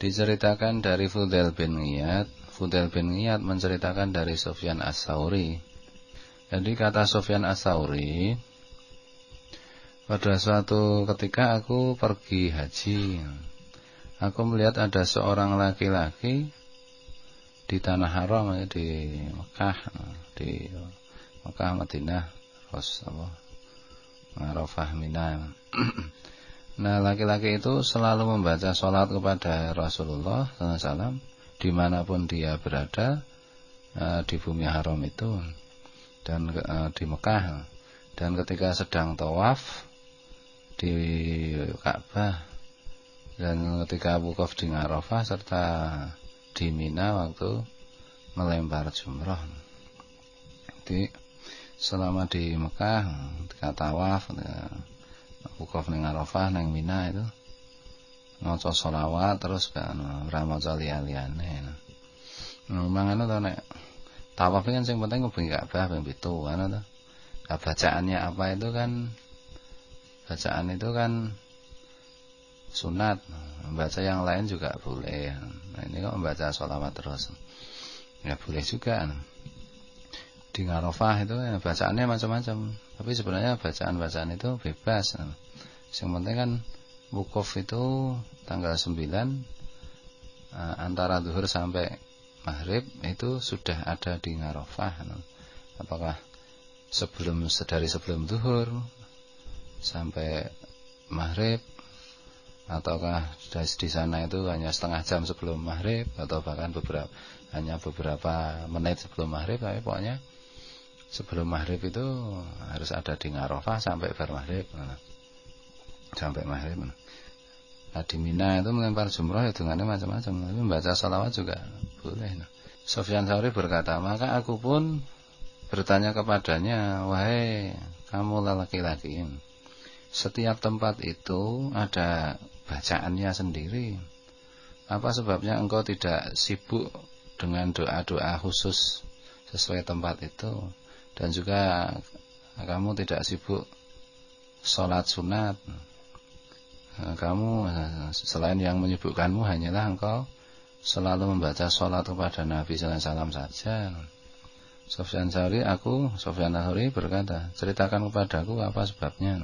Diceritakan dari Fudail bin Iyad. Fudail bin Iyad menceritakan dari Sufyan Ats-Tsauri. Jadi kata Sufyan Ats-Tsauri, pada suatu ketika aku pergi haji, aku melihat ada seorang laki-laki di tanah haram, di Mekah, Madinah, Arafah, Mina. Nah, laki-laki itu selalu membaca sholat kepada Rasulullah SAW dimanapun dia berada di bumi haram itu dan di Mekah, dan ketika sedang tawaf di Ka'bah, dan ketika wukuf di Arafah, serta di Mina waktu melempar jumrah. Jadi selama di Mekah ketika tawaf, wukuf ning Arafah, ning Mina itu maca sholawat terus kan ora maca liyane. Memang to nek tawaf kan sing penting ngubengi Ka'bah ping 7 ana to. Bacaannya apa itu kan, bacaan itu kan sunat, membaca yang lain juga boleh. Nah, ini kok membaca sholawat terus ya boleh juga. Di Arafah itu bacaannya macam-macam, tapi sebenarnya bacaan-bacaan itu bebas. Yang penting kan wukuf itu tanggal 9 antara zuhur sampai maghrib itu sudah ada di Arafah. Apakah dari sebelum zuhur sampai maghrib, ataukah di sana itu hanya setengah jam sebelum maghrib, atau bahkan hanya beberapa menit sebelum maghrib, tapi pokoknya sebelum maghrib itu harus ada di Arafah sampai bar maghrib. Sampai maghrib. Nah, di Mina itu melempar jumrah hitungannya macam-macam, tapi membaca salawat juga boleh. Sufyan Ats-Tsauri berkata, maka aku pun bertanya kepadanya, wahai kamu laki-laki, setiap tempat itu ada bacaannya sendiri. Apa sebabnya engkau tidak sibuk dengan doa-doa khusus sesuai tempat itu? Dan juga kamu tidak sibuk sholat sunat. Kamu selain yang menyibukkanmu hanyalah engkau selalu membaca sholat kepada Nabi sallallahu alaihi wasallam saja. Sufyan Ats-Tsauri berkata, ceritakan kepadaku apa sebabnya.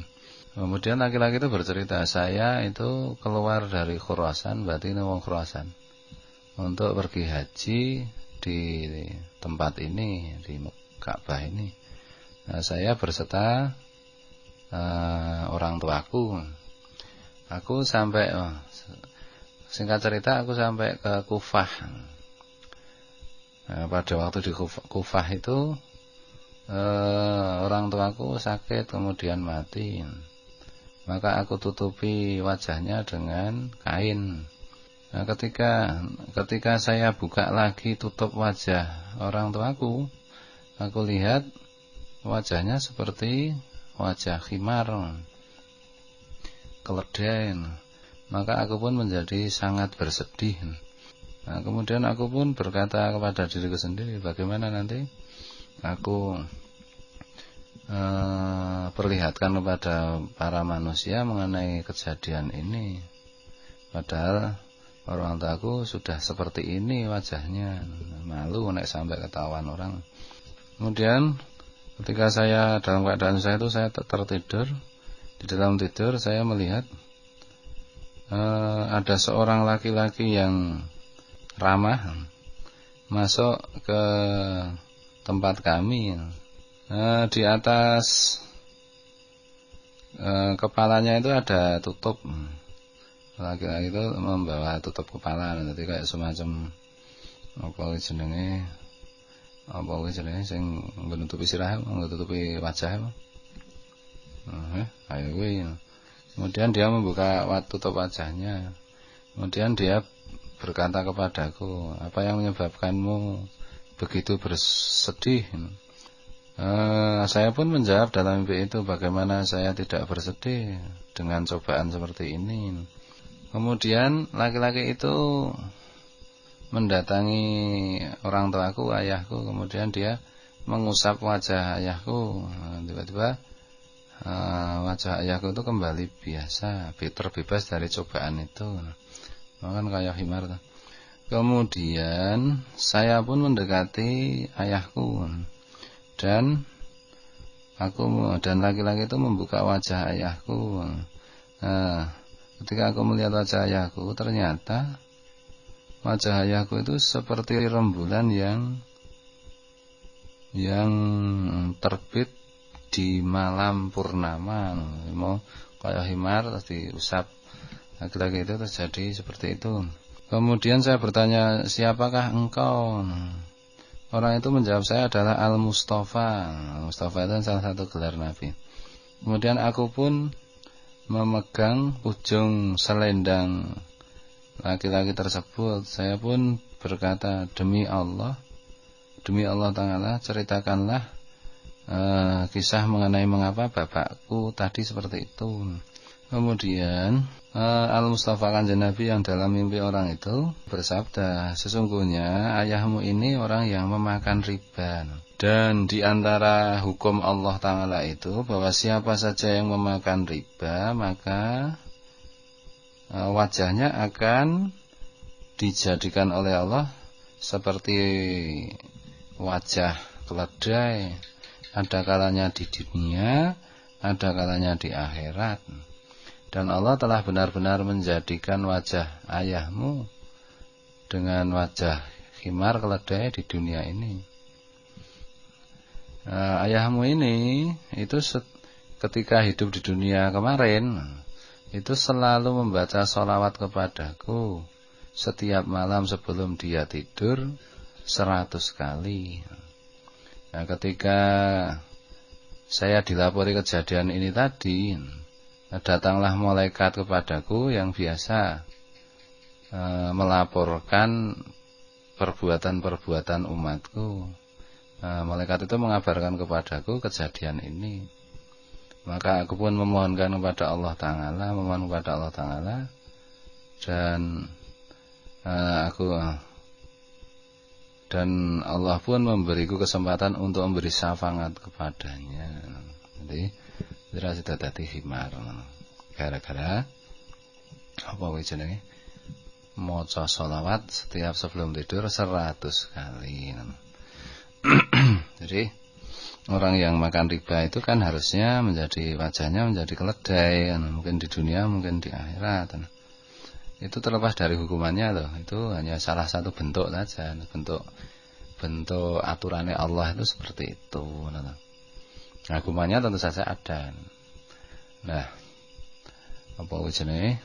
Kemudian laki-laki itu bercerita, saya itu keluar dari Khurasan, berarti ini wong Khurasan, untuk pergi haji di tempat ini, di Ka'bah ini. Nah, saya berserta orang tuaku. Aku sampai singkat cerita aku sampai ke Kufah. Nah, pada waktu di Kufah itu orang tuaku sakit kemudian mati. Maka aku tutupi wajahnya dengan kain. Nah, ketika saya buka lagi tutup wajah orang tuaku, aku lihat wajahnya seperti wajah khimar, keledai. Maka aku pun menjadi sangat bersedih. Nah, kemudian aku pun berkata kepada diriku sendiri, bagaimana nanti aku perlihatkan kepada para manusia mengenai kejadian ini, padahal orang tuaku sudah seperti ini wajahnya. Malu nek sampai ketahuan orang. Kemudian ketika saya dalam keadaan saya tertidur, di dalam tidur saya melihat ada seorang laki-laki yang ramah masuk ke tempat kami. Di atas kepalanya itu ada tutup. Laki-laki itu membawa tutup kepala, nanti kayak semacam apa jenenge sing menutupi sirah, menutupi wajah. Ayo kuwi. Kemudian dia membuka tutup wajahnya. Kemudian dia berkata kepadaku, apa yang menyebabkanmu begitu bersedih? Saya pun menjawab dalam mimpi itu, bagaimana saya tidak bersedih dengan cobaan seperti ini. Kemudian laki-laki itu mendatangi orang tuaku, ayahku. Kemudian dia mengusap wajah ayahku. Tiba-tiba wajah ayahku itu kembali biasa, terbebas dari cobaan itu. Kan kayak himar tuh. Kemudian saya pun mendekati ayahku dan laki-laki itu membuka wajah ayahku. Nah, ketika aku melihat wajah ayahku, ternyata wajah ayahku itu seperti rembulan yang terbit di malam purnama. Mau kayak himar terus diusap laki-laki itu terjadi seperti itu. Kemudian saya bertanya, siapakah engkau? Orang itu menjawab, saya adalah Al-Mustafa. Mustafa itu salah satu gelar Nabi. Kemudian aku pun memegang ujung selendang laki-laki tersebut. Saya pun berkata, demi Allah Ta'ala, ceritakanlah kisah mengenai mengapa bapakku tadi seperti itu. Kemudian Al-Mustafa Kanjeng Nabi yang dalam mimpi orang itu bersabda, sesungguhnya ayahmu ini orang yang memakan riba. Dan di antara hukum Allah Ta'ala itu bahwa siapa saja yang memakan riba, maka wajahnya akan dijadikan oleh Allah seperti wajah keledai. Ada kalanya di dunia, ada kalanya di akhirat. Dan Allah telah benar-benar menjadikan wajah ayahmu dengan wajah himar keledai di dunia ini. Ayahmu ini itu ketika hidup di dunia kemarin itu selalu membaca sholawat kepadaku setiap malam sebelum dia tidur 100 kali. Nah, ketika saya dilapori kejadian ini tadi, datanglah malaikat kepadaku yang biasa melaporkan perbuatan-perbuatan umatku. Malaikat itu mengabarkan kepadaku kejadian ini. Maka aku pun memohonkan kepada Allah Ta'ala, dan Allah pun memberiku kesempatan untuk memberi syafaat kepadanya. Jadi jelas sudah dadi himar. Gara-gara apa jenenge? Maca sholawat setiap sebelum tidur 100 kali. Jadi orang yang makan riba itu kan harusnya wajahnya menjadi keledai, mungkin di dunia, mungkin di akhirat. Itu terlepas dari hukumannya loh. Itu hanya salah satu bentuk saja, bentuk aturannya Allah itu seperti itu. Hukumannya tentu saja ada. Nah, apa jenenge?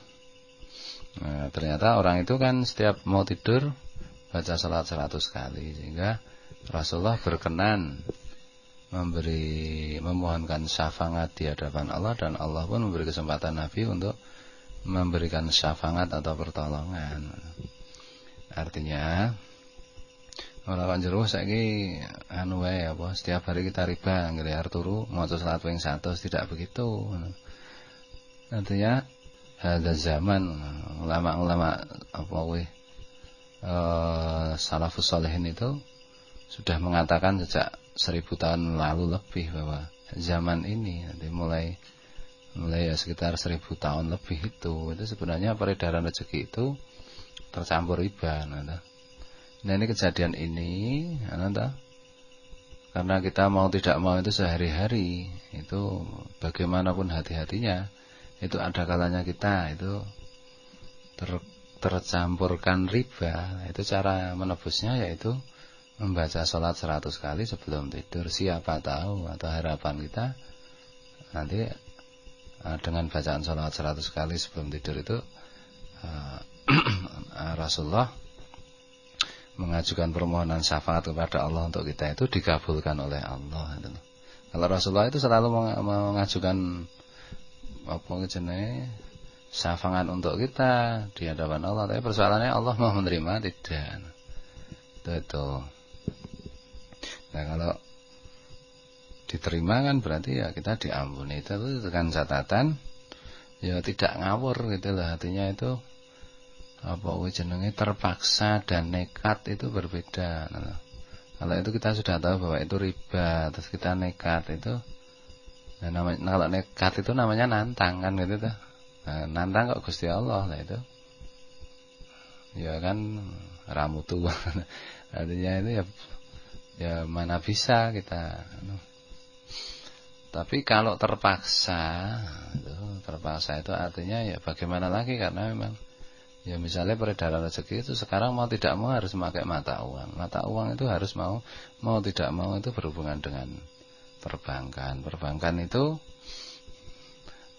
Ternyata orang itu kan setiap mau tidur baca salat 100 kali, sehingga Rasulullah berkenan memohonkan syafaat di hadapan Allah, dan Allah pun memberi kesempatan Nabi untuk memberikan syafaat atau pertolongan. Artinya ora kan jero saiki setiap hari kita riba nggeliar turu maca salat ping 100, tidak begitu. Artinya ada zaman ulama-ulama salafus sholihin itu sudah mengatakan sejak 1000 tahun lalu lebih bahwa zaman ini nanti mulai sekitar 1000 tahun lebih itu sebenarnya peredaran rezeki itu tercampur riba. Nah ini kejadian ini karena kita mau tidak mau itu sehari-hari itu bagaimanapun hati-hatinya itu ada kalanya kita itu tercampurkan riba. Itu cara menebusnya yaitu membaca sholat 100 kali sebelum tidur. Siapa tahu atau harapan kita nanti dengan bacaan sholat 100 kali sebelum tidur itu Rasulullah mengajukan permohonan syafaat kepada Allah untuk kita itu dikabulkan oleh Allah. Kalau Rasulullah itu selalu mengajukan syafaat untuk kita di hadapan Allah, tapi persoalannya Allah mau menerima tidak. Itu. Nah kalau diterima kan berarti ya kita diampuni. Itu dengan catatan ya tidak ngawur gitu lah. Artinya itu terpaksa dan nekat itu berbeda. Kalau itu kita sudah tahu bahwa itu riba, terus kita nekat itu, kalau nekat itu namanya nantang kan gitu tuh. Nantang kok Gusti Allah lah itu. ya kan ramutu. Artinya itu ya mana bisa kita. Tapi kalau terpaksa itu artinya ya bagaimana lagi, karena memang ya misalnya peredaran rezeki itu sekarang mau tidak mau harus memakai mata uang. Mata uang itu harus mau tidak mau itu berhubungan dengan perbankan. Perbankan itu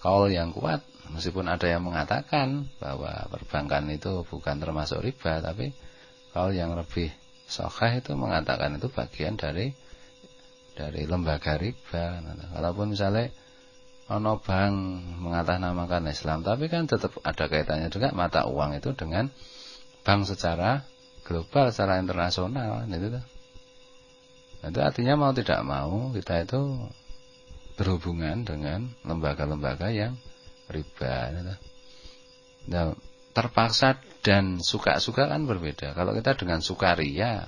kaul yang kuat, meskipun ada yang mengatakan bahwa perbankan itu bukan termasuk riba, tapi kaul yang lebih sahih itu mengatakan itu bagian dari lembaga riba. Walaupun misalnya ono bank mengatasnamakan Islam, tapi kan tetap ada kaitannya juga mata uang itu dengan bank secara global, secara internasional, itu tuh. Itu artinya mau tidak mau kita itu berhubungan dengan lembaga-lembaga yang riba. Nah, terpaksa dan suka-suka kan berbeda. Kalau kita dengan sukaria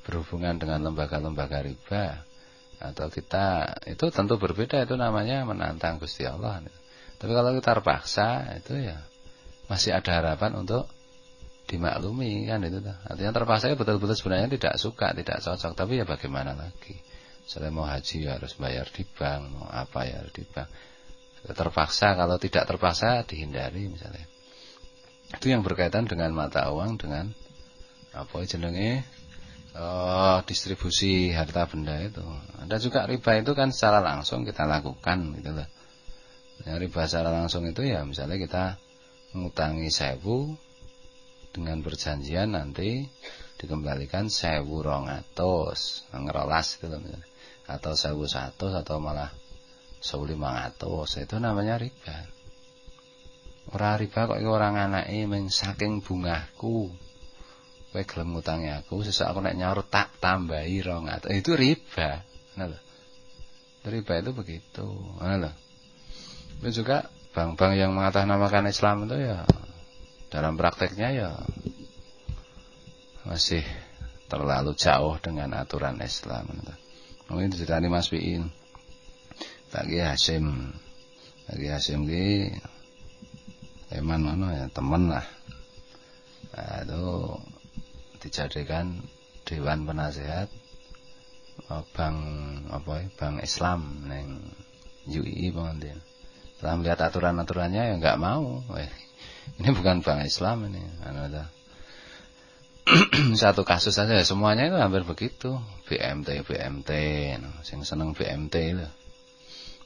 berhubungan dengan lembaga-lembaga riba, atau kita itu tentu berbeda, itu namanya menantang Gusti Allah. Tapi kalau kita terpaksa itu ya masih ada harapan untuk dimaklumi kan itu. Artinya terpaksa betul-betul sebenarnya tidak suka, tidak cocok, tapi ya bagaimana lagi. Misalnya mau haji ya harus bayar di bank, mau apa ya harus di bank. Terpaksa, kalau tidak terpaksa dihindari misalnya. Itu yang berkaitan dengan mata uang, dengan apa jenenge distribusi harta benda itu. Ada juga riba itu kan secara langsung kita lakukan gitu loh. Yang riba secara langsung itu ya misalnya kita ngutangi 1.000 dengan perjanjian nanti dikembalikan 1.200 ngerolas itu loh misalnya. Atau 1.100 atau malah 1.500, itu namanya riba. Ora riba kok iki ora anake mung saking bungahku. Kowe gelem ngutangi aku, sesuk aku nek nyaur tak tambahi 200. Itu riba. Nah lho. Riba itu begitu. Nah lho. Itu juga bank-bank yang mengatasnamakan Islam itu ya dalam prakteknya ya masih terlalu jauh dengan aturan Islam. Mungkin diceritani Mas Piin. Pak Ki Hasim. Pak Ki Hasim ki eman mana ya, temen lah. Nah, itu dijadikan dewan penasehat bank Islam neng UI pengantin. Setelah melihat aturan-aturannya ya nggak mau. Ini bukan bank Islam ini. Satu kasus saja semuanya itu hampir begitu. BMT, sing seneng BMT itu.